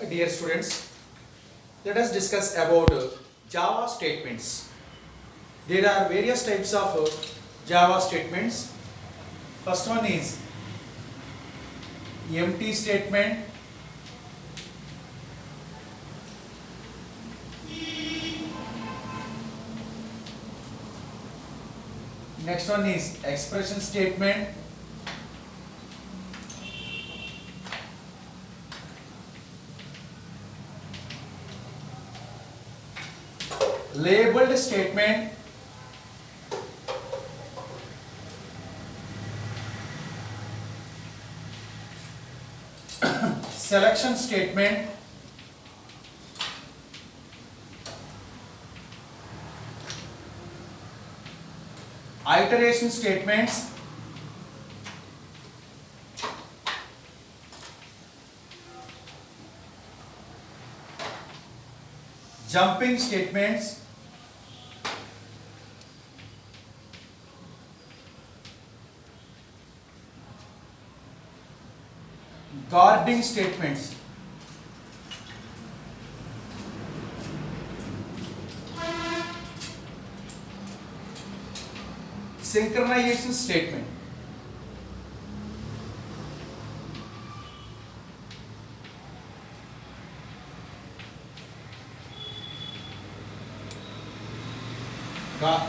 Dear students, let us discuss about Java statements. There are various types of Java statements. First one is empty statement. Next one is expression statement. Labeled statement. Selection statement. Iteration statements. Jumping statements. Guarding statements. Synchronization statement.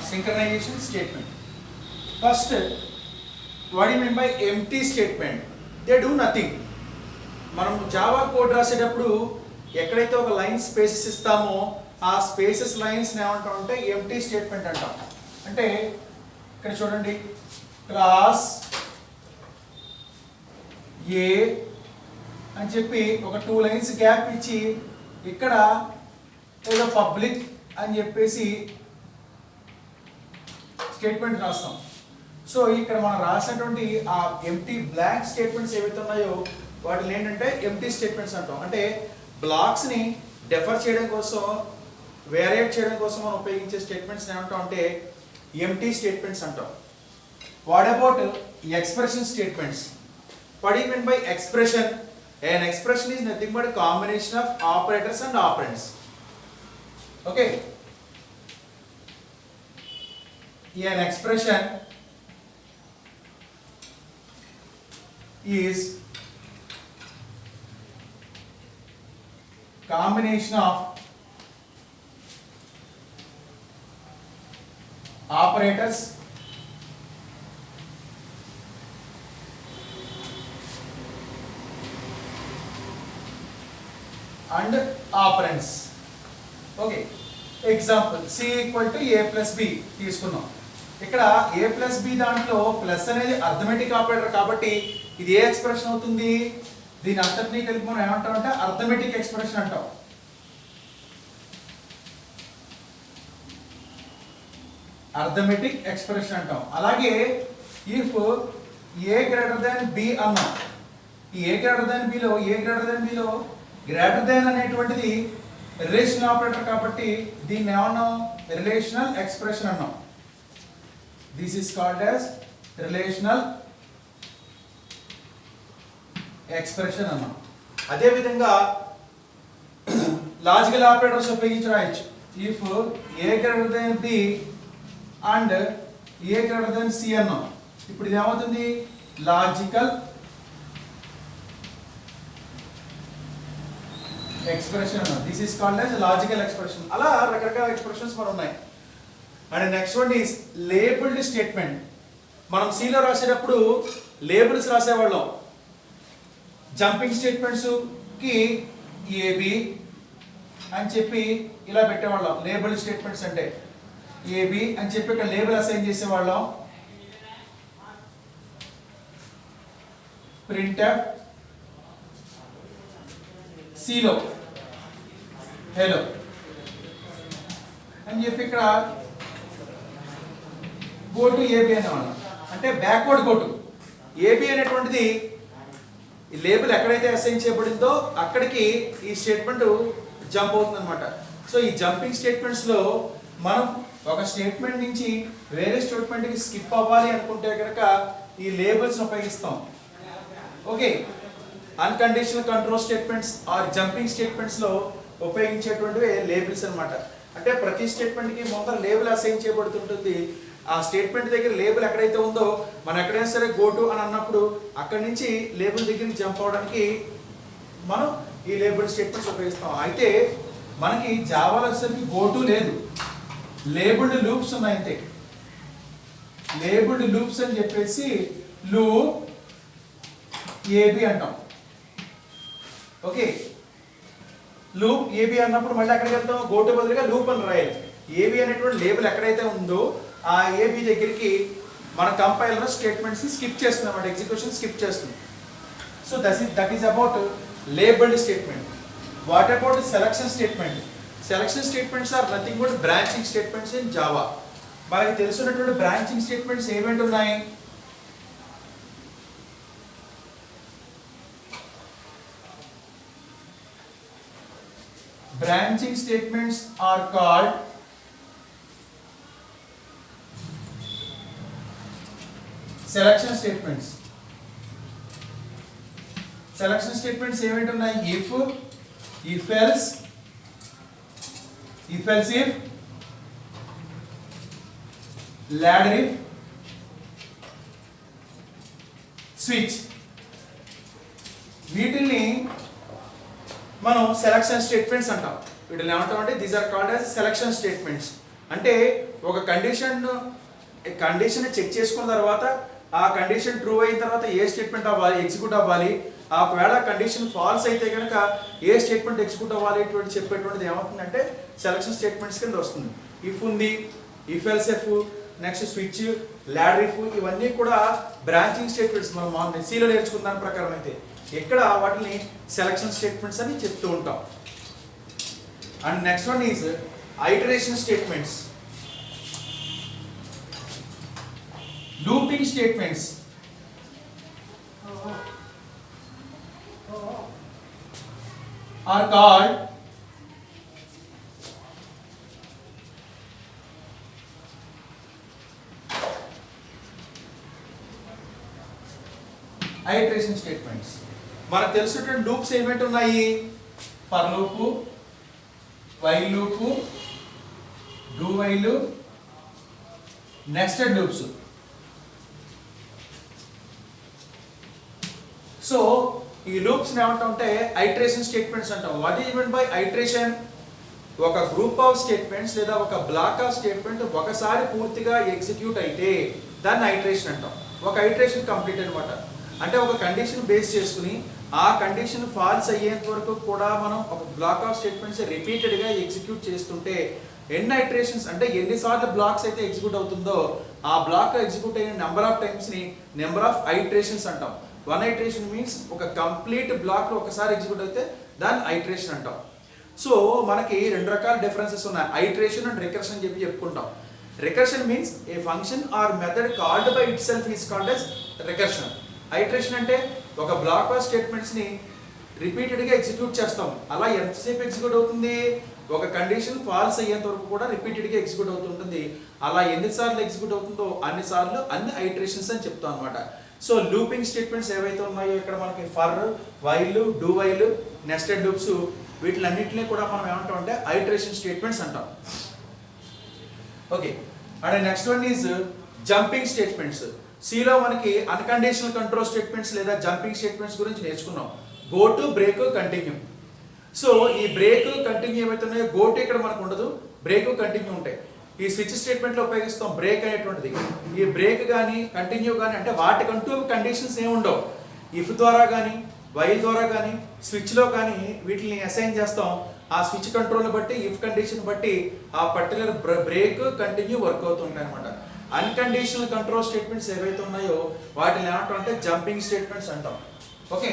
Synchronization statement. First, what do you mean by empty statement? They do nothing. మనం Java code రాసేటప్పుడు ఎక్కడైతే ఒక line spaces ఇస్తామో ఆ spaces lines ఏమంటాం అంటే empty statement అంటాం. అంటే ఇక్కడ చూడండి, క్లాస్ ఏ అని చెప్పి ఒక 2 లైన్స్ గ్యాప్ ఇచ్చి ఇక్కడ ఏదో పబ్లిక్ అని చెప్పేసి స్టేట్మెంట్ రాస్తాం. సో ఇక్కడ మనం రాసినటువంటి ఆ ఎంప్టీ బ్లాంక్ స్టేట్మెంట్స్ ఏవైతే ఉన్నాయో వాటిని ఏంటంటే ఎంప్టీ స్టేట్మెంట్స్ అంటాం. అంటే బ్లాక్స్ని డెఫర్ చేయడం కోసం, వేరియేట్ చేయడం కోసం మనం ఉపయోగించే స్టేట్మెంట్స్ ఏమంటాం అంటే ఎంప్టీ స్టేట్మెంట్స్ అంటాం. What about expression statements? What you mean by expression? an expression is nothing but a combination of operators and operands. Okay, an expression is combination of operators and operands. Okay, example c equal to a plus b తీసుకున్నాం. ఇక్కడ a plus b దాంట్లో plus అనేది arithmetic operator కాబట్టి ఇది ఏ expression అవుతుంది? దీని అంతటినీ కలిపి మనం ఏమంటాం అంటే అర్థమెటిక్ ఎక్స్ప్రెషన్ అంటాం. అర్థమెటిక్ ఎక్స్ప్రెషన్ అంటాం. అలాగే if a greater than b అన్నాం, ఈ a గ్రేటర్ దాన్ b లో గ్రేటర్ దాన్ అనేటువంటిది రిలేషనల్ ఆపరేటర్ కాబట్టి దీన్ని ఏమన్నాం? రిలేషనల్ ఎక్స్ప్రెషన్ అన్నాం. This is called as relational expression అన్నాం. అదే విధంగా లాజికల్ ఆపరేటర్స్ ఉపయోగించి రాయొచ్చు. If A greater than B and A greater than C అన్నాం, ఇప్పుడు ఇది ఏమవుతుంది? లాజికల్ ఎక్స్ప్రెషన్ అన్నాం. This is called as logical expression. అలా రకరకాల ఎక్స్ప్రెషన్స్ మరి ఉన్నాయి. And next one is labelled statement. మనం సిలో రాసేటప్పుడు లేబుల్స్ రాసేవాళ్ళం. జంపింగ్ స్టేట్మెంట్స్ కి ఏబి అని చెప్పి ఇలా పెట్టేవాళ్ళం. లేబుల్డ్ స్టేట్మెంట్స్ అంటే ఏబి అని చెప్పి ఇక్కడ లేబుల్ అసైన్ చేసేవాళ్ళం. ప్రింట్ఎఫ్ సిలో హలో అని చెప్పి ఇక్కడ గో టు ఏబి అనేవాళ్ళం. అంటే బ్యాక్వర్డ్ గో టు ఏబి అనేటువంటిది ఈ లేబుల్ ఎక్కడైతే అసైన్ చేయబడిందో అక్కడికి ఈ స్టేట్మెంట్ జంప్ అవుతుంది అనమాట. సో ఈ జంపింగ్ స్టేట్మెంట్స్ లో మనం ఒక స్టేట్మెంట్ నుంచి వేరే స్టేట్మెంట్ కి స్కిప్ అవ్వాలి అనుకుంటే కనుక ఈ లేబుల్స్ ఉపయోగిస్తాం. Okay, unconditional control statements or jumping statements లో ఉపయోగించేటువంటివి లేబుల్స్ అన్నమాట. అంటే ప్రతి స్టేట్మెంట్ కి ముందర లేబుల్ అసైన్ చేయబడుతుంటుంది. ఆ స్టేట్మెంట్ దగ్గర లేబుల్ ఎక్కడైతే ఉందో మనం ఎక్కడైనా సరే గో టు అని అన్నప్పుడు అక్కడి నుంచి లేబుల్ దగ్గరికి జంప్ అవడానికి మనం ఈ లేబుల్ స్టేట్మెంట్స్ ఉపయోగిస్తాం. అయితే మనకి జావాలో వచ్చేసరికి గో టు లేదు, లేబుల్డ్ లూప్స్ ఉన్నాయి అంతే. లేబుల్డ్ లూప్స్ అని చెప్పేసి లూప్ ఏబి అంటాం. ఓకే, లూప్ ఏబి అన్నప్పుడు మళ్ళీ ఎక్కడికి వెళ్తాం, గో టు బదులుగా లూప్ అని రాయాలి. ఏబి అనేటువంటి లేబుల్ ఎక్కడైతే ఉందో ఆ ఏబి దగ్గరికి మన కంపైలర్ స్టేట్మెంట్స్ స్కిప్ చేస్తుంది అన్నమాట, ఎగ్జిక్యూషన్ స్కిప్ చేస్తుంది. So that is about labelled statement. What about selection statement? Selection statements are nothing but branching statements in Java. మనకి తెలుసున్నటువంటి బ్రాంచింగ్ స్టేట్మెంట్స్ ఏమేంటి ఉన్నాయి? Branching statements are called selection statements. Selection statements ఏమేంటి ఉన్నాయి? if else, if else if, ladder if, switch. వీటిని మనం selection statements అంటాం. వీటిని ఏమంటాం అంటే these are called as selection statements. అంటే ఒక కండిషన్ చెక్ చేసుకున్న తర్వాత ఆ కండిషన్ ట్రూ అయిన తర్వాత ఏ స్టేట్మెంట్ అవ్వాలి, ఎగ్జిక్యూట్ అవ్వాలి. ఒకవేళ కండిషన్ ఫాల్స్ అయితే కనుక ఏ స్టేట్మెంట్ ఎగ్జిక్యూట్ అవ్వాలి ఇటువంటి చెప్పేటువంటిది ఏమవుతుందంటే సెలక్షన్ స్టేట్మెంట్స్ కింద వస్తుంది. ఇఫ్ ఉంది, if else F, next switch, ladder if, ఇవన్నీ కూడా బ్రాంచింగ్ స్టేట్మెంట్స్. మనం సిలో నేర్చుకున్న దాని ప్రకారం అయితే ఇక్కడ వాటిని సెలక్షన్ స్టేట్మెంట్స్ అని చెప్తూ ఉంటాం. And next one is iteration statements, looping statements. Are called iteration statements. మనకు తెలిసినటువంటి లూప్స్ ఏమిటి ఉన్నాయి? For loop, while loop, do while, nested loops. So ఈ లూప్స్ ఏమంటామంటే ఐటరేషన్ స్టేట్మెంట్స్ అంటాం. What is mean by iteration? ఒక గ్రూప్ ఆఫ్ స్టేట్మెంట్స్ లేదా ఒక బ్లాక్ ఆఫ్ స్టేట్మెంట్ ఒకసారి పూర్తిగా ఎగ్జిక్యూట్ అయితే దాన్ని ఐటరేషన్ అంటాం. ఒక ఐటరేషన్ కంప్లీట్ అన్నమాట. అంటే ఒక కండిషన్ బేస్ చేసుకుని ఆ కండిషన్ ఫాల్స్ అయ్యేంత వరకు కూడా మనం ఒక బ్లాక్ ఆఫ్ స్టేట్మెంట్స్ రిపీటెడ్గా ఎగ్జిక్యూట్ చేస్తుంటే ఎన్ని ఐటరేషన్స్ అంటే ఎన్నిసార్లు బ్లాక్స్ అయితే ఎగ్జిక్యూట్ అవుతుందో ఆ బ్లాక్ ఎగ్జిక్యూట్ అయిన నెంబర్ ఆఫ్ టైమ్స్ని నెంబర్ ఆఫ్ ఐటరేషన్స్ అంటాం. వన్ ఐటరేషన్ మీన్స్ ఒక కంప్లీట్ బ్లాక్ ఒకసారి ఎగ్జిక్యూట్ అయితే దాన్ని ఐటరేషన్ అంటాం. సో మనకి రెండు రకాల డిఫరెన్సెస్ ఉన్నాయి, ఐటరేషన్ అండ్ రికర్షన్ చెప్పి చెప్పుకుంటాం. Recursion means A function are method called by it self is called as recursion. Iteration అంటే ఒక బ్లాక్ ఆఫ్ స్టేట్మెంట్స్ని రిపీటెడ్గా ఎగ్జిక్యూట్ చేస్తాం. అలా ఎంతసేపు ఎగ్జిక్యూట్ అవుతుంది? ఒక కండిషన్ ఫాల్స్ అయ్యేంత వరకు కూడా రిపీటెడ్గా ఎగ్జిక్యూట్ అవుతుంటుంది. అలా ఎన్నిసార్లు ఎగ్జిక్యూట్ అవుతుందో అన్నిసార్లు అన్ని ఐటరేషన్స్ అని చెప్తాం అనమాట. సో లూపింగ్ స్టేట్మెంట్స్ ఏవైతే ఉన్నాయో ఇక్కడ మనకి for, while, do while, nested loops, వీటిలన్నింటినీ కూడా మనం ఏమంటాం అంటే ఐటరేషన్ స్టేట్మెంట్స్ అంటాం. Okay, and next one is jumping statements. సిలో మనకి అన్కండిషనల్ కంట్రోల్ స్టేట్మెంట్స్ లేదా జంపింగ్ స్టేట్మెంట్స్ గురించి నేర్చుకున్నాం. Go to, break, continue. So ఈ బ్రేక్, కంటిన్యూ ఏవైతే ఉన్నాయో గో టు ఇక్కడ మనకు ఉండదు, బ్రేక్, కంటిన్యూ ఉంటాయి. ఈ స్విచ్ స్టేట్మెంట్లో ఉపయోగిస్తాం బ్రేక్ అనేటువంటిది. ఈ బ్రేక్ కానీ కంటిన్యూ కానీ అంటే వాటికంటూ కండిషన్స్ ఏమి ఉండవు. ఇఫ్ ద్వారా కానీ, వైల్ ద్వారా కానీ, స్విచ్లో కానీ వీటిని అసైన్ చేస్తాం. ఆ స్విచ్ కంట్రోల్ని బట్టి, ఇఫ్ కండిషన్ బట్టి ఆ పర్టికులర్ బ్రేక్, కంటిన్యూ వర్క్ అవుతుంటాయి అనమాట. అన్కండిషనల్ కంట్రోల్ స్టేట్మెంట్స్ ఏవైతే ఉన్నాయో వాటిని ఏమంటాం అంటే జంపింగ్ స్టేట్మెంట్స్ అంటాం. ఓకే,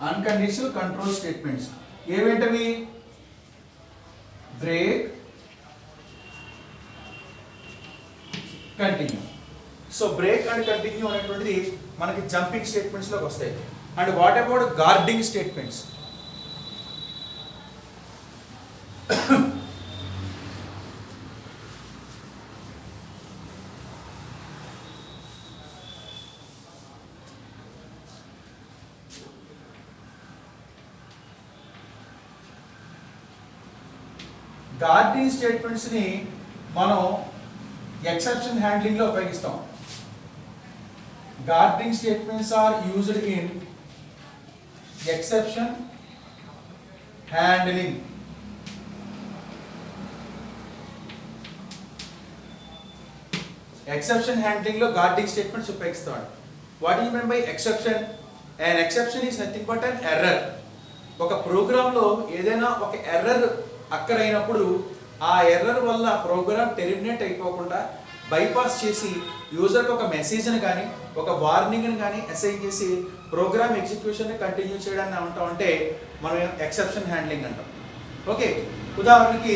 అన్కండిషనల్ కంట్రోల్ స్టేట్మెంట్స్ ఏవేంటవి? Break, continue. So break and continue అనేటువంటిది మనకి జంపింగ్ స్టేట్మెంట్స్లోకి వస్తాయి. And what about guarding statements? Guarding స్టేట్మెంట్స్ని మనం ఎక్సెప్షన్ హ్యాండ్లింగ్లో ఉపయోగిస్తాం. Guarding statements are used in exception handling. Exception హ్యాండ్లింగ్లో గార్డింగ్ స్టేట్మెంట్స్ ఉపయోగిస్తాం. What you mean by exception? And exception is nothing but an error. ఒక ప్రోగ్రాంలో ఏదైనా ఒక ఎర్రర్ అక్కరైనప్పుడు ఆ ఎర్రర్ వల్ల ప్రోగ్రామ్ టెర్మినేట్ అయిపోకుండా బైపాస్ చేసి యూజర్కి ఒక మెసేజ్ని కానీ ఒక వార్నింగ్ని కానీ అసైన్ చేసి ప్రోగ్రామ్ ఎగ్జిక్యూషన్ని కంటిన్యూ చేయడాన్ని ఏమంటాం అంటే మనం ఎక్సెప్షన్ హ్యాండ్లింగ్ అంటాం. ఓకే, ఉదాహరణకి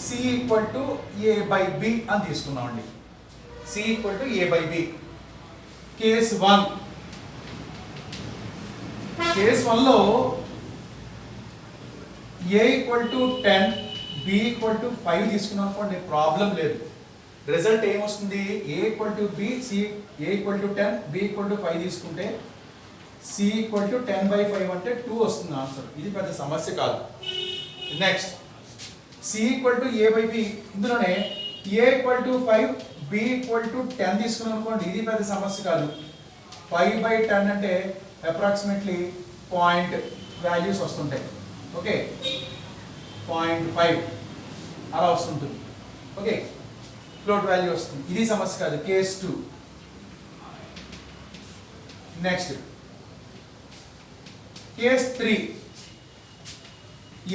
C equal to A by B అని తీసుకున్నామండి. C equal to A by B. Case 1. Case 1లో A equal to 10 B equal to 5 తీసుకున్నాం అనుకోండి, ప్రాబ్లం లేదు. రిజల్ట్ ఏమొస్తుంది? A equal to B, C A equal to 10 B equal to 5 తీసుకుంటే C equal to 10/5 అంటే 2 వస్తుంది ఆన్సర్. ఇది పెద్ద సమస్య కాదు. Next C equal to A by B, ఇందులోనే A equal to 5 B equal to 10 తీసుకున్నాం అనుకోండి, ఇది పెద్ద సమస్య కాదు. 5/10 అంటే అప్రాక్సిమేట్లీ పాయింట్ వాల్యూస్ వస్తుంటాయి. ఓకే, 0.5 అలా వస్తుంటుంది. ఓకే, ఫ్లోట్ వాల్యూ వస్తుంది. ఇది సమస్య కాదు. Case 2. Next case 3.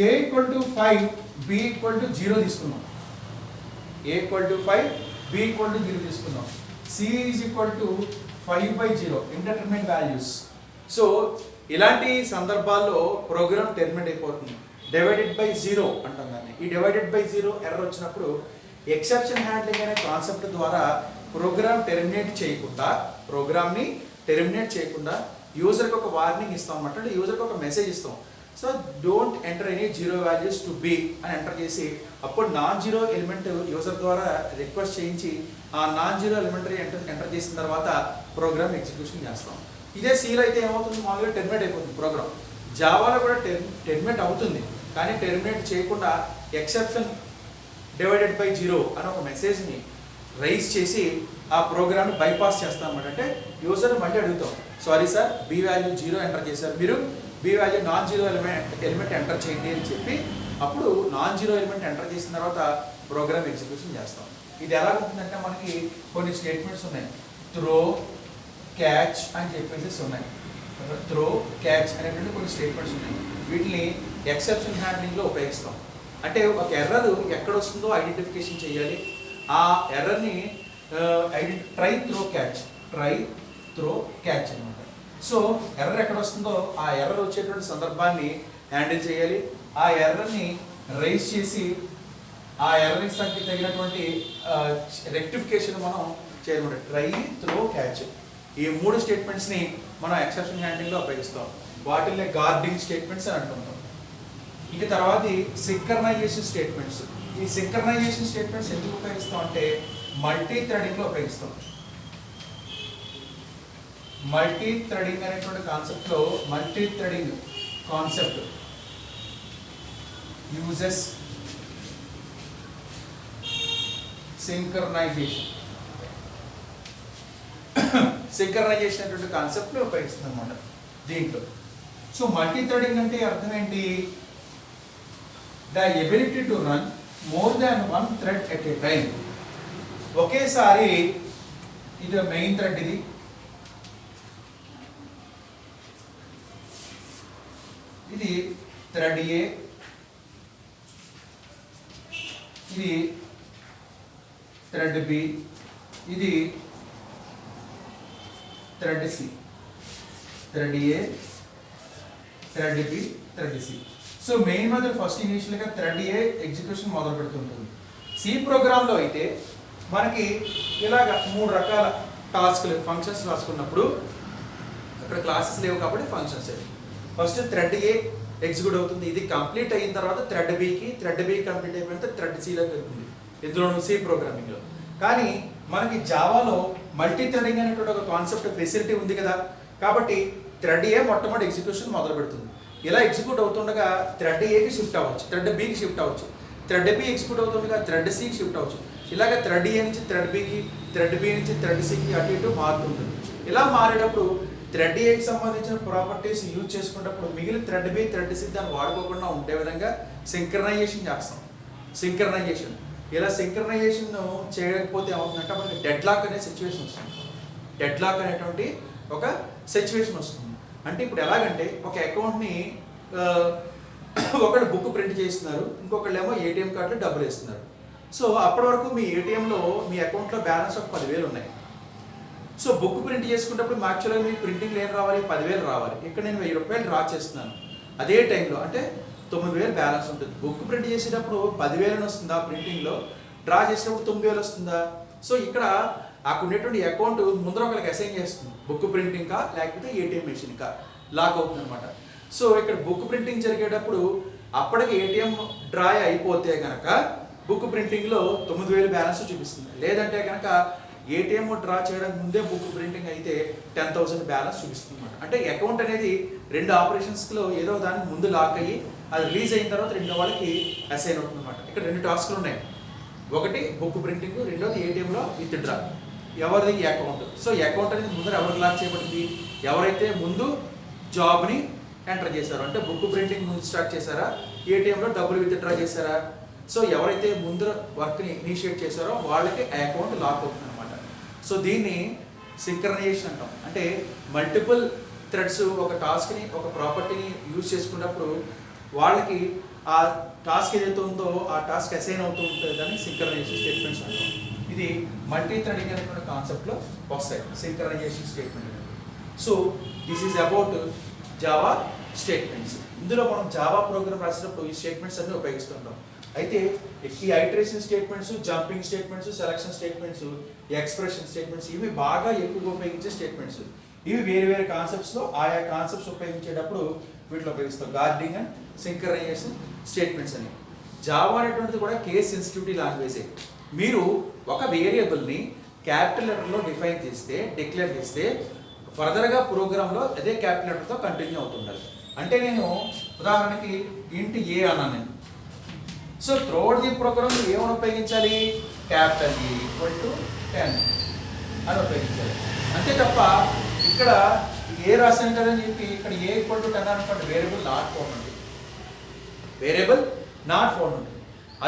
A equal to 5 B equal to 0 తీసుకున్నాం. A equal to 5 B equal to 0 తీసుకున్నాం. C is equal to 5/0 indeterminate values. So ఇలాంటి సందర్భాల్లో ప్రోగ్రామ్ టెర్మినేట్ అయిపోతుంది. డివైడెడ్ బై 0 అంటాం దాన్ని. ఈ డివైడెడ్ బై 0 ఎర్రర్ వచ్చినప్పుడు ఎక్సెప్షన్ హ్యాండ్లింగ్ అనే కాన్సెప్ట్ ద్వారా ప్రోగ్రామ్ని టెర్మినేట్ చేయకుండా యూజర్కి ఒక వార్నింగ్ ఇస్తాం అన్నమాట. అంటే యూజర్కి ఒక మెసేజ్ ఇస్తాం. So don't enter any 0 values to be అని ఎంటర్ చేసి అప్పుడు non-0 ఎలిమెంట్ యూజర్ ద్వారా రిక్వెస్ట్ చేయించి ఆ non-0 ఎలిమెంటరీ ఎంటర్ చేసిన తర్వాత ప్రోగ్రామ్ ఎగ్జిక్యూషన్ చేస్తాం. ఇదే సీలో అయితే ఏమవుతుంది? మామూలుగా టెర్మినేట్ అయిపోతుంది ప్రోగ్రామ్. జావాలో కూడా టెర్మినేట్ అవుతుంది, కానీ టెర్మినేట్ చేయకుండా ఎక్సెప్షన్ డివైడెడ్ బై 0 అని ఒక మెసేజ్ని రైజ్ చేసి ఆ ప్రోగ్రామ్ని బైపాస్ చేస్తాం అన్నమాట. అంటే యూజర్ని మళ్ళీ అడుగుతాం, sorry sir B value 0 enter చేశారు, మీరు B value non-0 element enter చేయండి అని చెప్పి అప్పుడు non-0 ఎలిమెంట్ ఎంటర్ చేసిన తర్వాత ప్రోగ్రామ్ ఎగ్జిక్యూషన్ చేస్తాం. ఇది ఎలా ఉంటుందంటే మనకి కొన్ని స్టేట్మెంట్స్ ఉన్నాయి. త్రో, క్యాచ్ అని చెప్పేసి ఉన్నాయి. త్రో, క్యాచ్ అనేటువంటి కొన్ని స్టేట్మెంట్స్ ఉన్నాయి. వీటిని ఎక్సెప్షన్ హ్యాండ్లింగ్లో ఉపయోగిస్తాం. అంటే ఒక ఎర్రర్ ఎక్కడ వస్తుందో ఐడెంటిఫికేషన్ చేయాలి. ఆ ఎర్రర్ని ట్రై త్రో క్యాచ్ అనమాట. సో ఎర్రర్ ఎక్కడ వస్తుందో ఆ ఎర్రర్ వచ్చేటువంటి సందర్భాన్ని హ్యాండిల్ చేయాలి. ఆ ఎర్రర్ని రైజ్ చేసి ఆ ఎర్రర్కి తగినటువంటి రెక్టిఫికేషన్ మనం చేయాలన్నమాట. ట్రై, త్రో, క్యాచ్ ఈ 3 స్టేట్మెంట్స్ని మనం ఎక్సెప్షన్ హ్యాండ్లింగ్లో ఉపయోగిస్తాం. వాటిల్ని గార్డింగ్ స్టేట్మెంట్స్ అని అంటుంటాం. ఇక తర్వాత సింక్రనైజేషన్ స్టేట్మెంట్స్. ఈ సింక్రనైజేషన్ స్టేట్మెంట్స్ ఎందుకు ఉపయోగిస్తాం అంటే మల్టీ థ్రెడింగ్లో ఉపయోగిస్తాం. మల్టీ థ్రెడింగ్ అనేటువంటి కాన్సెప్ట్లో multi threading concept uses synchronisation అనేటువంటి కాన్సెప్ట్ని ఉపయోగిస్తుంది అనమాట దీంట్లో. సో మల్టీ థ్రెడింగ్ అంటే అర్థం ఏంటి? The ability to run more than 1 thread at a time. ఒకేసారి ఇది మెయిన్ థ్రెడ్, ఇది థ్రెడ్ ఏ, ఇది థ్రెడ్ బి, ఇది thread C. Thread A, thread B, thread C. So main method first ఇనిషియల్గా thread A execution మొదలు పెడుతుంటుంది. C ప్రోగ్రాంలో అయితే మనకి ఇలాగ 3 రకాల టాస్క్లు ఫంక్షన్స్ రాసుకున్నప్పుడు అక్కడ క్లాసెస్ లేవు కాబట్టి ఫంక్షన్స్ ఫస్ట్ థ్రెడ్ ఏ ఎగ్జిక్యూట్ అవుతుంది. ఇది కంప్లీట్ అయిన తర్వాత థ్రెడ్ బి కంప్లీట్ అయిపోయిన తర్వాత థ్రెడ్ సిలోకి వెళ్తుంది. ఇందులో సి ప్రోగ్రామింగ్లో. కానీ మనకి జావాలో మల్టీ థ్రెడింగ్ అనేటువంటి ఒక కాన్సెప్ట్ ఫెసిలిటీ ఉంది కదా, కాబట్టి థ్రెడ్ ఏ మొట్టమొదటి ఎగ్జిక్యూషన్ మొదలు పెడుతుంది. ఇలా ఎగ్జిక్యూట్ అవుతుండగా థ్రెడ్ ఏకి షిఫ్ట్ అవ్వచ్చు, థ్రెడ్ బికి షిఫ్ట్ అవ్వచ్చు, థ్రెడ్ బి ఎగ్జిక్యూట్ అవుతుండగా థ్రెడ్ సికి షిఫ్ట్ అవ్వచ్చు. ఇలాగ థ్రెడ్ ఏ నుంచి థ్రెడ్ బికి, థ్రెడ్ బి నుంచి థ్రెడ్ సికి అటు ఇటు మారుతుంటుంది. ఇలా మారేటప్పుడు థ్రెడ్ ఏకి సంబంధించిన ప్రాపర్టీస్ యూజ్ చేసుకున్నప్పుడు మిగిలిన థ్రెడ్ బి థ్రెడ్ సి దాన్ని వాడుకోకుండా ఉండే విధంగా సింక్రనైజేషన్ చేస్తాం. సింక్రనైజేషన్ ఇలా సింక్రనైజేషన్ చేయకపోతే ఏమవుతుందంటే మనకి డెడ్ లాక్ అనే సిచ్యువేషన్ వస్తుంది. డెడ్ లాక్ అనేటువంటి ఒక సిచ్యువేషన్ వస్తుంది. అంటే ఇప్పుడు ఎలాగంటే ఒక అకౌంట్ని ఒకళ్ళు బుక్ ప్రింట్ చేస్తున్నారు, ఇంకొకళ్ళు ఏమో ఏటీఎం కార్డులో డబ్బులు వేస్తున్నారు. సో అప్పటి వరకు మీ ఏటీఎంలో మీ అకౌంట్లో బ్యాలెన్స్ ఒక 10,000 ఉన్నాయి. సో బుక్ ప్రింట్ చేసుకున్నప్పుడు యాక్చువల్గా మీకు ప్రింటింగ్ ఏం రావాలి, 10,000 రావాలి. ఇక్కడ నేను 1,000 రూపాయలు డ్రా చేస్తున్నాను. అదే టైంలో అంటే 9,000 బ్యాలెన్స్ ఉంటుంది. బుక్ ప్రింట్ చేసేటప్పుడు 10,000 వస్తుందా, ప్రింటింగ్లో డ్రా చేసేటప్పుడు 9,000 వస్తుందా. సో ఇక్కడ అక్కడ ఉండేటువంటి అకౌంట్ ముందర ఒకరికి అసైన్ చేస్తుంది, బుక్ ప్రింటింగ్ కా లేకపోతే ఏటీఎం మెషిన్ కా లాక్ అవుతుంది అనమాట. సో ఇక్కడ బుక్ ప్రింటింగ్ జరిగేటప్పుడు అప్పటికి ఏటీఎం డ్రా అయిపోతే కనుక బుక్ ప్రింటింగ్లో 9,000 బ్యాలెన్స్ చూపిస్తుంది. లేదంటే కనుక ఏటీఎం డ్రా చేయడానికి ముందే బుక్ ప్రింటింగ్ అయితే 10,000 బ్యాలెన్స్ చూపిస్తుంది అనమాట. అంటే అకౌంట్ అనేది 2 ఆపరేషన్స్లో ఏదో దానికి ముందు లాక్ అయ్యి అది రిలీజ్ అయిన తర్వాత రెండో వాళ్ళకి అసైన్ అవుతుంది అనమాట. ఇక్కడ 2 టాస్క్లు ఉన్నాయి. ఒకటి బుక్ ప్రింటింగ్, రెండోది ఏటీఎంలో విత్ డ్రా. ఎవరిది అకౌంట్. సో అకౌంట్ అనేది ముందర ఎవరికి లాక్ చేయబడింది, ఎవరైతే ముందు జాబ్ని ఎంటర్ చేశారో, అంటే బుక్ ప్రింటింగ్ ముందు స్టార్ట్ చేశారా, ఏటీఎంలో డబ్బులు విత్ డ్రా చేశారా. సో ఎవరైతే ముందర వర్క్ని ఇనిషియేట్ చేశారో వాళ్ళకి అకౌంట్ లాక్ అవుతుంది అనమాట. సో దీన్ని సింక్రనైజేషన్ అంటాం. అంటే మల్టిపుల్ థ్రెడ్స్ ఒక టాస్క్ని ఒక ప్రాపర్టీని యూజ్ చేసుకున్నప్పుడు వాళ్ళకి ఆ టాస్క్ ఏదైతే ఉందో ఆ టాస్క్ అసైన్ అవుతూ ఉంటుంది. దాన్ని సింక్రనైజేషన్ స్టేట్మెంట్స్ అంటాం. ఇది మల్టీ థ్రెడింగ్ అనేటువంటి కాన్సెప్ట్లో వస్తాయి సింక్రనైజేషన్ స్టేట్మెంట్ అనేది. So this is about Java statements. ఇందులో మనం జావా ప్రోగ్రామ్ రాసినప్పుడు ఈ స్టేట్మెంట్స్ అన్ని ఉపయోగిస్తుంటాం. అయితే ఈ iteration statements, jumping statements, selection statements, expression statements ఇవి బాగా ఎక్కువగా ఉపయోగించే స్టేట్మెంట్స్. ఇవి వేరే వేరే కాన్సెప్ట్స్లో ఆయా కాన్సెప్ట్స్ ఉపయోగించేటప్పుడు వీటిలో ఉపయోగిస్తాం. గార్డింగ్ అండ్ సింక్రనైజేషన్ స్టేట్మెంట్స్ అని. జావా అనేటువంటిది కూడా కేస్ సెన్సిటివిటీ లాంగ్వేజే. మీరు ఒక వేరియబుల్ని క్యాపిటల్ లెటర్లో డిక్లేర్ చేస్తే ఫర్దర్గా ప్రోగ్రాంలో అదే క్యాపిటల్ లెటర్తో కంటిన్యూ అవుతుండాలి. అంటే నేను ఉదాహరణకి ఇంట్ ఏ అన్నాను నేను. సో త్రూఅవుట్ ది ప్రోగ్రామ్ ఏమని ఉపయోగించాలి, క్యాపిటల్ ఏ ఈక్వల్ టు 10 అని ఉపయోగించాలి. అంతే తప్ప ఇక్కడ ఏ రాసింటారని చెప్పి ఇక్కడ ఏ ఈక్వల్ టు 10 అనుకోండి, వేరియబుల్ నాట్ ఫౌండ్ ఉంటుంది. వేరియబుల్ నాట్ ఫౌండ్ ఉంటుంది.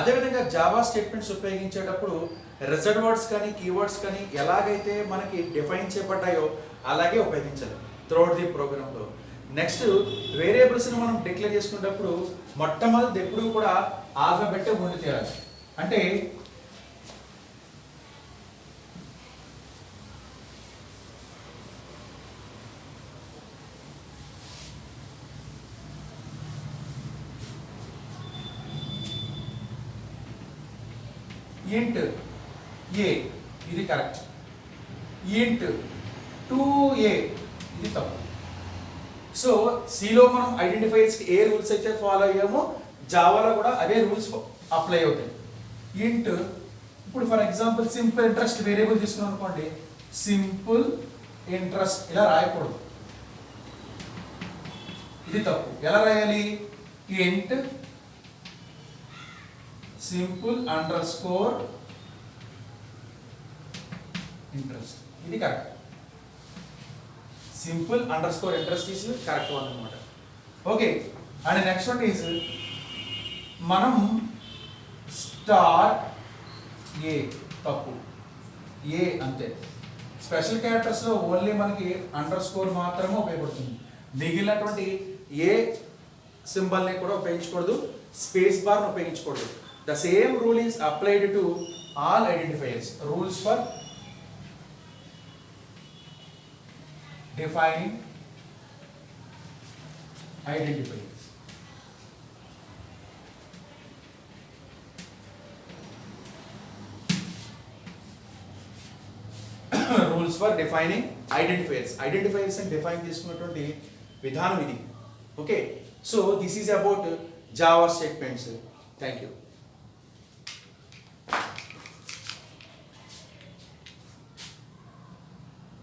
అదేవిధంగా జావా స్టేట్మెంట్స్ ఉపయోగించేటప్పుడు రిజర్వ్ వర్డ్స్ కానీ కీవర్డ్స్ కానీ ఎలాగైతే మనకి డిఫైన్ చేయబడ్డాయో అలాగే ఉపయోగించాలి త్రూఅవుట్ ది ప్రోగ్రాంలో. నెక్స్ట్ వేరియబుల్స్ని మనం డిక్లేర్ చేసుకునేటప్పుడు మొట్టమొదటి ఎప్పుడు కూడా ఆల్ఫాబెట్ ఉండి తీరాలి. అంటే ఇంట్ ఏ ఇది కరెక్ట్, ఇంట్ 2a ఇది తప్పు. సో సిలో మనం ఐడెంటిఫైర్స్కి ఏ రూల్స్ అయితే ఫాలో అయ్యామో జావాలో కూడా అవే రూల్స్ అప్లై అవుతాయి. ఇంట్ ఇప్పుడు for example simple interest variable తీసుకున్నాం అనుకోండి, సింపుల్ ఇంట్రెస్ట్ ఇలా రాయకూడదు, ఇది తప్పు. ఎలా రాయాలి, ఇంట్ సింపుల్ అండర్స్కోర్ ఇంట్రెస్ట్ ఇది correct. Simple underscore interest is correct one అనమాట. Okay, and next one is మనం స్టార్ ఏ తప్పు, ఏ అంతే. స్పెషల్ క్యారెక్టర్స్లో ఓన్లీ మనకి అండర్ స్కోర్ మాత్రమే ఉపయోగపడుతుంది. మిగిలినటువంటి ఏ సింబల్ని కూడా ఉపయోగించకూడదు, స్పేస్ బార్ని ఉపయోగించకూడదు. The same rule is applied to all identifiers. Rules for defining identifiers. Rules for defining identifiers and define చేసుకున్నటువంటి విధానం ఇది. Okay, so this is about Java statements. Thank you.